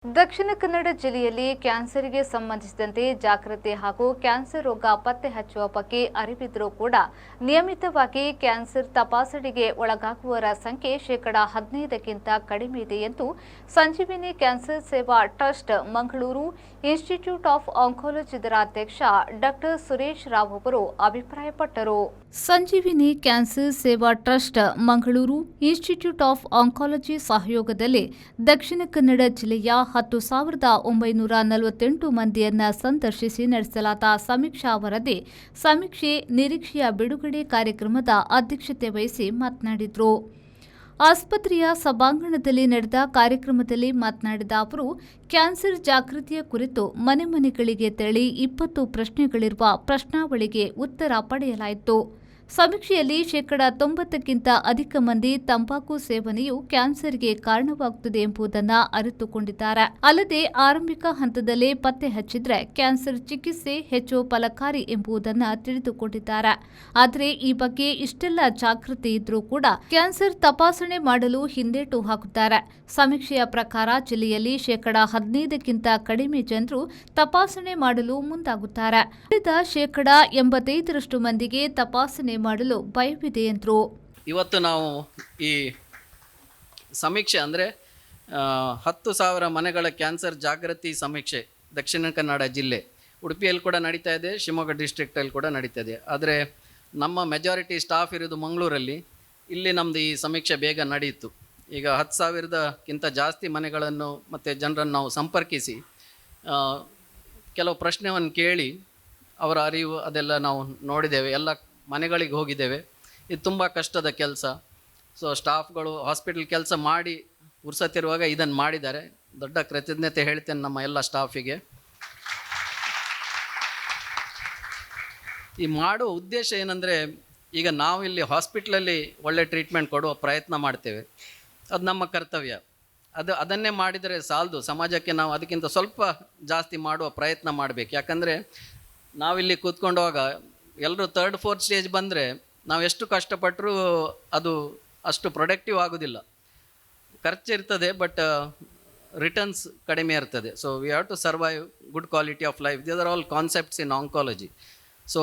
ದಕ್ಷಿಣ ಕನ್ನಡ ಜಿಲ್ಲೆಯಲ್ಲಿ ಕ್ಯಾನ್ಸರ್ಗೆ ಸಂಬಂಧಿಸಿದಂತೆ ಜಾಗೃತಿ ಹಾಗೂ ಕ್ಯಾನ್ಸರ್ ರೋಗ ಪತ್ತೆ ಹಚ್ಚುವ ಬಗ್ಗೆ ಅರಿವಿದ್ದರೂ ಕೂಡ ನಿಯಮಿತವಾಗಿ ಕ್ಯಾನ್ಸರ್ ತಪಾಸಣೆಗೆ ಒಳಗಾಗುವವರ ಸಂಖ್ಯೆ ಶೇಕಡಾ 15ಕ್ಕಿಂತ ಕಡಿಮೆ ಇದೆ ಎಂದು ಸಂಜೀವಿನಿ ಕ್ಯಾನ್ಸರ್ ಸೇವಾ ಟ್ರಸ್ಟ್ ಮಂಗಳೂರು ಇನ್ಸ್ಟಿಟ್ಯೂಟ್ ಆಫ್ ಆಂಕಾಲಜಿದರ ಅಧ್ಯಕ್ಷ ಡಾಕ್ಟರ್ ಸುರೇಶ್ ರಾವ್ ಅವರು ಅಭಿಪ್ರಾಯಪಟ್ಟರು. ಸಂಜೀವಿನಿ ಕ್ಯಾನ್ಸರ್ ಸೇವಾ trust Mangaluru institute of oncology ಸಹಯೋಗದಲ್ಲಿ ದಕ್ಷಿಣ ಕನ್ನಡ ಜಿಲ್ಲೆಯ 10,948 ಮಂದಿಯನ್ನ ಸಂದರ್ಶಿಸಿ ನಡೆಸಲಾದ ಸಮೀಕ್ಷಾ ವರದಿ ಸಮೀಕ್ಷೆ ನಿರೀಕ್ಷೆಯ ಬಿಡುಗಡೆ ಕಾರ್ಯಕ್ರಮದ ಅಧ್ಯಕ್ಷತೆ ವಹಿಸಿ ಮಾತನಾಡಿದರು. ಆಸ್ಪತ್ರೆಯ ಸಭಾಂಗಣದಲ್ಲಿ ನಡೆದ ಕಾರ್ಯಕ್ರಮದಲ್ಲಿ ಮಾತನಾಡಿದ ಅವರು, ಕ್ಯಾನ್ಸರ್ ಜಾಗೃತಿಯ ಕುರಿತು ಮನೆ ಮನೆಗಳಿಗೆ ತೆರಳಿ 20 ಪ್ರಶ್ನೆಗಳಿರುವ ಪ್ರಶ್ನಾವಳಿಗೆ ಉತ್ತರ ಪಡೆಯಲಾಯಿತು. ಸಮೀಕ್ಷೆಯಲ್ಲಿ ಶೇಕಡಾ 90ಕ್ಕಿಂತ ಅಧಿಕ ಮಂದಿ ತಂಬಾಕು ಸೇವನೆಯು ಕ್ಯಾನ್ಸರ್ಗೆ ಕಾರಣವಾಗುತ್ತದೆ ಎಂಬುದನ್ನು ಅರಿತುಕೊಂಡಿದ್ದಾರೆ. ಅಲ್ಲದೆ ಆರಂಭಿಕ ಹಂತದಲ್ಲೇ ಪತ್ತೆ ಹಚ್ಚಿದ್ರೆ ಕ್ಯಾನ್ಸರ್ ಚಿಕಿತ್ಸೆ ಹೆಚ್ಚು ಫಲಕಾರಿ ಎಂಬುದನ್ನು ತಿಳಿದುಕೊಂಡಿದ್ದಾರೆ. ಆದರೆ ಈ ಬಗ್ಗೆ ಇಷ್ಟೆಲ್ಲ ಜಾಗೃತಿ ಇದ್ರೂ ಕೂಡ ಕ್ಯಾನ್ಸರ್ ತಪಾಸಣೆ ಮಾಡಲು ಹಿಂದೇಟು ಹಾಕುತ್ತಾರೆ. ಸಮೀಕ್ಷೆಯ ಪ್ರಕಾರ ಜಿಲ್ಲೆಯಲ್ಲಿ ಶೇಕಡಾ 15ಕ್ಕಿಂತ ಕಡಿಮೆ ಜನರು ತಪಾಸಣೆ ಮಾಡಲು ಮುಂದಾಗುತ್ತಾರೆ. ಉಳಿದ ಶೇಕಡಾ 85ರಷ್ಟು ಮಂದಿಗೆ ತಪಾಸಣೆ ಮಾಡಲು ಭಯವಿದೆ ಎಂದರು. ಇವತ್ತು ನಾವು ಈ ಸಮೀಕ್ಷೆ ಅಂದರೆ 10,000 ಮನೆಗಳ ಕ್ಯಾನ್ಸರ್ ಜಾಗೃತಿ ಸಮೀಕ್ಷೆ ದಕ್ಷಿಣ ಕನ್ನಡ ಜಿಲ್ಲೆ, ಉಡುಪಿಯಲ್ಲಿ ಕೂಡ ನಡೀತಾ ಇದೆ, ಶಿವಮೊಗ್ಗ ಡಿಸ್ಟ್ರಿಕ್ಟಲ್ಲಿ ಕೂಡ ನಡೀತಾ ಇದೆ. ಆದರೆ ನಮ್ಮ ಮೆಜಾರಿಟಿ ಸ್ಟಾಫ್ ಇರೋದು ಮಂಗಳೂರಲ್ಲಿ. ಇಲ್ಲಿ ನಮ್ಮದು ಈ ಸಮೀಕ್ಷೆ ಬೇಗ ನಡೆಯಿತು. ಈಗ 10,000ಕ್ಕಿಂತ ಜಾಸ್ತಿ ಮನೆಗಳನ್ನು ಮತ್ತು ಜನರನ್ನು ನಾವು ಸಂಪರ್ಕಿಸಿ ಕೆಲವು ಪ್ರಶ್ನೆಯನ್ನು ಕೇಳಿ ಅವರ ಅರಿವು ಅದೆಲ್ಲ ನಾವು ನೋಡಿದ್ದೇವೆ. ಎಲ್ಲ ಮನೆಗಳಿಗೆ ಹೋಗಿದ್ದೇವೆ. ಇದು ತುಂಬ ಕಷ್ಟದ ಕೆಲಸ. ಸೊ ಸ್ಟಾಫ್ಗಳು ಹಾಸ್ಪಿಟಲ್ ಕೆಲಸ ಮಾಡಿ ಪುರ್ಸತ್ತಿರುವಾಗ ಇದನ್ನು ಮಾಡಿದ್ದಾರೆ. ದೊಡ್ಡ ಕೃತಜ್ಞತೆ ಹೇಳ್ತೇನೆ ನಮ್ಮ ಎಲ್ಲ ಸ್ಟಾಫಿಗೆ. ಈ ಮಾಡುವ ಉದ್ದೇಶ ಏನಂದರೆ, ಈಗ ನಾವು ಇಲ್ಲಿ ಹಾಸ್ಪಿಟ್ಲಲ್ಲಿ ಒಳ್ಳೆ ಟ್ರೀಟ್ಮೆಂಟ್ ಕೊಡುವ ಪ್ರಯತ್ನ ಮಾಡ್ತೇವೆ, ಅದು ನಮ್ಮ ಕರ್ತವ್ಯ. ಅದನ್ನೇ ಮಾಡಿದರೆ ಸಾಲದು, ಸಮಾಜಕ್ಕೆ ನಾವು ಅದಕ್ಕಿಂತ ಸ್ವಲ್ಪ ಜಾಸ್ತಿ ಮಾಡುವ ಪ್ರಯತ್ನ ಮಾಡಬೇಕು. ಯಾಕಂದರೆ ನಾವಿಲ್ಲಿ ಕೂತ್ಕೊಂಡಾಗ ಎಲ್ಲರೂ 3rd 4th ಸ್ಟೇಜ್ ಬಂದರೆ ನಾವು ಎಷ್ಟು ಕಷ್ಟಪಟ್ಟರೂ ಅದು ಅಷ್ಟು ಪ್ರೊಡಕ್ಟಿವ್ ಆಗೋದಿಲ್ಲ. ಖರ್ಚಿರ್ತದೆ, ಬಟ್ ರಿಟರ್ನ್ಸ್ ಕಡಿಮೆ ಇರ್ತದೆ. So we have to survive, good quality of life, these are all concepts in oncology. So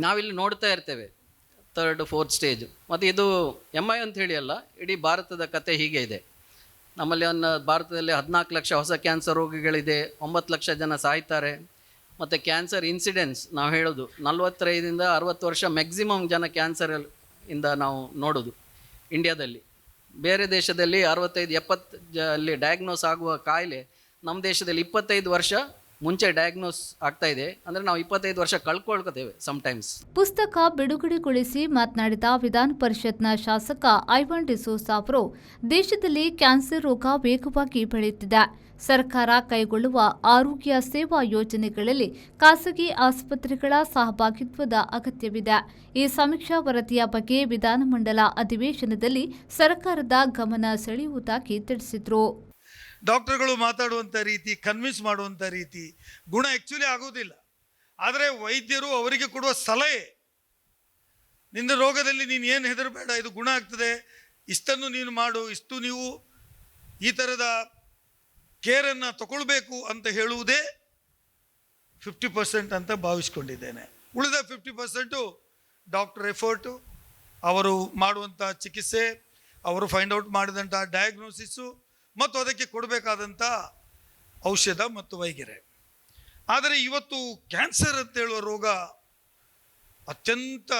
ನಾವಿಲ್ಲಿ ನೋಡ್ತಾ ಇರ್ತೇವೆ 3rd 4th ಸ್ಟೇಜ್. ಮತ್ತು ಇದು MI ಅಂತ ಹೇಳಿ ಅಲ್ಲ, ಇಡೀ ಭಾರತದ ಕತೆ ಹೀಗೆ ಇದೆ. ನಮ್ಮಲ್ಲಿ ಭಾರತದಲ್ಲಿ 14 ಲಕ್ಷ ಹೊಸ ಕ್ಯಾನ್ಸರ್ ರೋಗಿಗಳಿದೆ, 9 ಲಕ್ಷ ಜನ ಸಾಯ್ತಾರೆ. ಮತ್ತು ಕ್ಯಾನ್ಸರ್ ಇನ್ಸಿಡೆನ್ಸ್ ನಾವು ಹೇಳೋದು 45ರಿಂದ 60 ವರ್ಷ ಮ್ಯಾಕ್ಸಿಮಮ್ ಜನ ಕ್ಯಾನ್ಸರ್ ಇಂದ ನಾವು ನೋಡೋದು ಇಂಡಿಯಾದಲ್ಲಿ. ಬೇರೆ ದೇಶದಲ್ಲಿ 65-70 ಅಲ್ಲಿ ಡಯಾಗ್ನೋಸ್ ಆಗುವ ಕಾಯಿಲೆ ನಮ್ಮ ದೇಶದಲ್ಲಿ 25 ವರ್ಷ ಮುಂಚೆ ಡಯಾಗ್ನೋಸ್ ಆಗ್ತಾ ಇದೆ. ಅಂದರೆ ನಾವು 25 ವರ್ಷ ಕಳ್ಕೊಳ್ತೇವೆ ಸಮ್ಟೈಮ್ಸ್. ಪುಸ್ತಕ ಬಿಡುಗಡೆಗೊಳಿಸಿ ಮಾತನಾಡಿದ ವಿಧಾನ ಪರಿಷತ್ನ ಶಾಸಕ ಐವನ್ ಡಿಸೋಜಾ ಅವರು, ದೇಶದಲ್ಲಿ ಕ್ಯಾನ್ಸರ್ ರೋಗ ವೇಗವಾಗಿ ಬೆಳೆಯುತ್ತಿದೆ. ಸರ್ಕಾರ ಕೈಗೊಳ್ಳುವ ಆರೋಗ್ಯ ಸೇವಾ ಯೋಜನೆಗಳಲ್ಲಿ ಖಾಸಗಿ ಆಸ್ಪತ್ರೆಗಳ ಸಹಭಾಗಿತ್ವದ ಅಗತ್ಯವಿದೆ. ಈ ಸಮೀಕ್ಷಾ ವರದಿಯ ಬಗ್ಗೆ ವಿಧಾನಮಂಡಲ ಅಧಿವೇಶನದಲ್ಲಿ ಸರ್ಕಾರದ ಗಮನ ಸೆಳೆಯುವುದಾಗಿ ತಿಳಿಸಿದರು. ಡಾಕ್ಟರ್ಗಳು ಮಾತಾಡುವಂಥ ರೀತಿ, ಕನ್ವಿನ್ಸ್ ಮಾಡುವಂಥ ರೀತಿ ಗುಣ ಆ್ಯಕ್ಚುಲಿ ಆಗೋದಿಲ್ಲ. ಆದರೆ ವೈದ್ಯರು ಅವರಿಗೆ ಕೊಡುವ ಸಲಹೆ, ನಿನ್ನ ರೋಗದಲ್ಲಿ ನೀನು ಏನು ಹೆದರಬೇಡ, ಇದು ಗುಣ ಆಗ್ತದೆ, ಇಷ್ಟನ್ನು ನೀನು ಮಾಡು, ಇಷ್ಟು ನೀವು ಈ ಥರದ ಕೇರನ್ನು ತಗೊಳ್ಬೇಕು ಅಂತ ಹೇಳುವುದೇ 50% ಅಂತ ಭಾವಿಸ್ಕೊಂಡಿದ್ದೇನೆ. ಉಳಿದ 50% ಡಾಕ್ಟರ್ ಎಫರ್ಟು, ಅವರು ಮಾಡುವಂಥ ಚಿಕಿತ್ಸೆ, ಅವರು ಫೈಂಡ್ ಔಟ್ ಮಾಡಿದಂಥ ಡಯಾಗ್ನೋಸಿಸ್ಸು ಮತ್ತು ಅದಕ್ಕೆ ಕೊಡಬೇಕಾದಂಥ ಔಷಧ ಮತ್ತು ವೈದ್ಯರೇ. ಆದರೆ ಇವತ್ತು ಕ್ಯಾನ್ಸರ್ ಅಂತ ಹೇಳುವ ರೋಗ ಅತ್ಯಂತ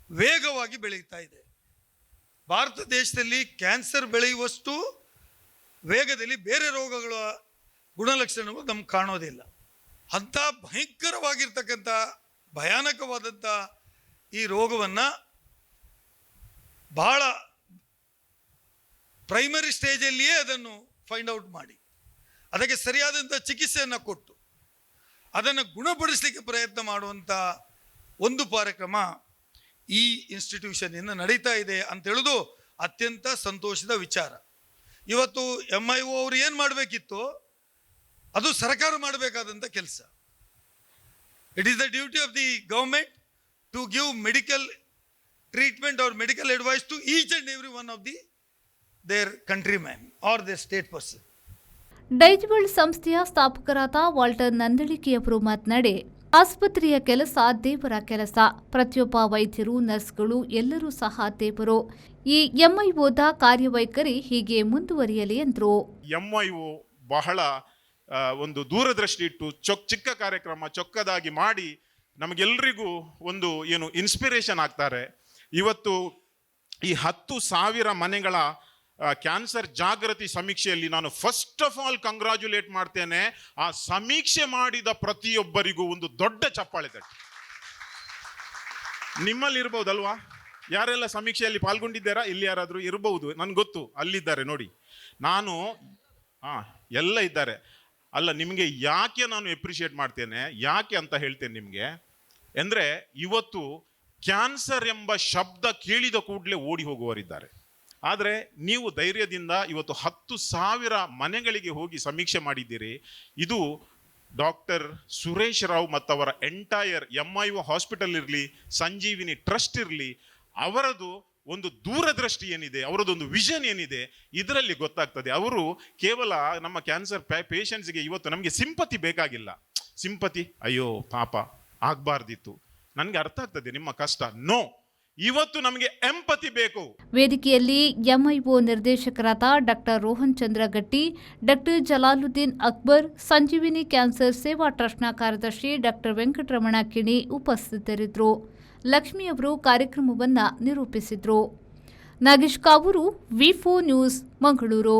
ವೇಗವಾಗಿ ಬೆಳೀತಾ ಇದೆ. ಭಾರತ ದೇಶದಲ್ಲಿ ಕ್ಯಾನ್ಸರ್ ಬೆಳೆಯುವಷ್ಟು ವೇಗದಲ್ಲಿ ಬೇರೆ ರೋಗಗಳ ಗುಣಲಕ್ಷಣಗಳು ನಮ್ಗೆ ಕಾಣೋದಿಲ್ಲ. ಅಂಥ ಭಯಂಕರವಾಗಿರ್ತಕ್ಕಂಥ ಭಯಾನಕವಾದಂಥ ಈ ರೋಗವನ್ನು ಬಹಳ ಪ್ರೈಮರಿ ಸ್ಟೇಜಲ್ಲಿಯೇ ಅದನ್ನು ಫೈಂಡ್ ಔಟ್ ಮಾಡಿ ಅದಕ್ಕೆ ಸರಿಯಾದಂಥ ಚಿಕಿತ್ಸೆಯನ್ನು ಕೊಟ್ಟು ಅದನ್ನು ಗುಣಪಡಿಸಲಿಕ್ಕೆ ಪ್ರಯತ್ನ ಮಾಡುವಂಥ ಒಂದು ಕಾರ್ಯಕ್ರಮ ಈ ಇನ್ಸ್ಟಿಟ್ಯೂಷನ್ನಿಂದ ನಡೀತಾ ಇದೆ ಅಂತ ಹೇಳೋದು ಅತ್ಯಂತ ಸಂತೋಷದ ವಿಚಾರ. ಇವತ್ತು MIO ಅವರು ಏನು ಮಾಡಬೇಕಿತ್ತು ಅದು ಸರ್ಕಾರ ಮಾಡಬೇಕಾದಂಥ ಕೆಲಸ. It is the duty of the government to give medical treatment or medical advice to each and every one of the their countrymen or their state person. Daijiworld ಸಂಸ್ಥೆಯ ಸ್ಥಾಪಕರಾದ ವಾಲ್ಟರ್ ನಂದಳಿಕೆಯವರು ಮಾತನಾಡಿ, ಆಸ್ಪತ್ರೆಯ ಕೆಲಸ ದೇವರ ಕೆಲಸ. ಪ್ರತಿಯೊಬ್ಬ ವೈದ್ಯರು, ನರ್ಸ್ಗಳು ಎಲ್ಲರೂ ಸಹ ದೇವರು. ಈ ಎಂಐಒದ ಕಾರ್ಯವೈಖರಿ ಹೀಗೆ ಮುಂದುವರಿಯಲಿ ಎಂದರು. ಎಂಐಒ ಬಹಳ ಒಂದು ದೂರದೃಷ್ಟಿ ಇಟ್ಟು ಚಿಕ್ಕ ಕಾರ್ಯಕ್ರಮ ಚೊಕ್ಕದಾಗಿ ಮಾಡಿ ನಮಗೆಲ್ಲರಿಗೂ ಒಂದು ಇನ್ಸ್ಪಿರೇಷನ್ ಆಗ್ತಾರೆ. ಇವತ್ತು ಈ 10,000 ಮನೆಗಳ ಕ್ಯಾನ್ಸರ್ ಜಾಗೃತಿ ಸಮೀಕ್ಷೆಯಲ್ಲಿ ನಾನು ಫಸ್ಟ್ ಆಫ್ ಆಲ್ ಕಂಗ್ರಾಚುಲೇಟ್ ಮಾಡ್ತೇನೆ. ಆ ಸಮೀಕ್ಷೆ ಮಾಡಿದ ಪ್ರತಿಯೊಬ್ಬರಿಗೂ ಒಂದು ದೊಡ್ಡ ಚಪ್ಪಾಳೆ ತಟ್ಟಿ. ನಿಮ್ಮಲ್ಲಿ ಇರ್ಬೋದಲ್ವಾ? ಯಾರೆಲ್ಲ ಸಮೀಕ್ಷೆಯಲ್ಲಿ ಪಾಲ್ಗೊಂಡಿದ್ದಾರಾ? ಇಲ್ಲಿ ಯಾರಾದರೂ ಇರಬಹುದು, ನನ್ಗೆ ಗೊತ್ತು, ಅಲ್ಲಿದ್ದಾರೆ ನೋಡಿ. ನಾನು ಎಲ್ಲ ಇದ್ದಾರೆ. ಅಲ್ಲ, ನಿಮಗೆ ಯಾಕೆ ನಾನು ಎಪ್ರಿಷಿಯೇಟ್ ಮಾಡ್ತೇನೆ, ಯಾಕೆ ಅಂತ ಹೇಳ್ತೇನೆ ನಿಮಗೆ. ಅಂದರೆ ಇವತ್ತು ಕ್ಯಾನ್ಸರ್ ಎಂಬ ಶಬ್ದ ಕೇಳಿದ ಕೂಡಲೇ ಓಡಿ ಹೋಗುವವರಿದ್ದಾರೆ. ಆದರೆ ನೀವು ಧೈರ್ಯದಿಂದ ಇವತ್ತು 10,000 ಮನೆಗಳಿಗೆ ಹೋಗಿ ಸಮೀಕ್ಷೆ ಮಾಡಿದ್ದೀರಿ. ಇದು ಡಾಕ್ಟರ್ ಸುರೇಶ್ ರಾವ್ ಮತ್ತವರ ಎಂಟೈರ್ ಎಂಐಒ ಹಾಸ್ಪಿಟಲ್ ಇರಲಿ, ಸಂಜೀವಿನಿ ಟ್ರಸ್ಟ್ ಇರಲಿ, ಅವರದು ಒಂದು ದೂರದೃಷ್ಟಿ ಏನಿದೆ, ಅವರದೊಂದು ವಿಷನ್ ಏನಿದೆ, ಇದರಲ್ಲಿ ಗೊತ್ತಾಗ್ತದೆ. ಅವರು ಕೇವಲ ನಮ್ಮ ಕ್ಯಾನ್ಸರ್ ಪೇಷಂಟ್ಸ್ಗೆ ಇವತ್ತು ನಮಗೆ ಸಿಂಪತಿ ಬೇಕಾಗಿಲ್ಲ. ಸಿಂಪತಿ, ಅಯ್ಯೋ ಪಾಪ ಆಗ್ಬಾರ್ದಿತ್ತು, ನನಗೆ ಅರ್ಥ ಆಗ್ತದೆ ನಿಮ್ಮ ಕಷ್ಟ. ನೋ, ಇವತ್ತು ನಮಗೆ ಎಂಪತಿ ಬೇಕು. ವೇದಿಕೆಯಲ್ಲಿ ಎಂಐಒ ನಿರ್ದೇಶಕರಾದ ಡಾಕ್ಟರ್ ರೋಹನ್ ಚಂದ್ರ ಗಟ್ಟಿ, ಡಾಕ್ಟರ್ ಜಲಾಲುದ್ದೀನ್ ಅಕ್ಬರ್, ಸಂಜೀವಿನಿ ಕ್ಯಾನ್ಸರ್ ಸೇವಾ ಟ್ರಸ್ಟ್ನ ಕಾರ್ಯದರ್ಶಿ ಡಾಕ್ಟರ್ ವೆಂಕಟರಮಣ ಕಿಣಿ ಉಪಸ್ಥಿತರಿದ್ದರು. ಲಕ್ಷ್ಮಿ ಅವರು ಕಾರ್ಯಕ್ರಮವನ್ನು ನಿರೂಪಿಸಿದರು. ನಾಗೇಶ್ ಕಾವೂರು, ವಿ4 ನ್ಯೂಸ್, ಮಂಗಳೂರು.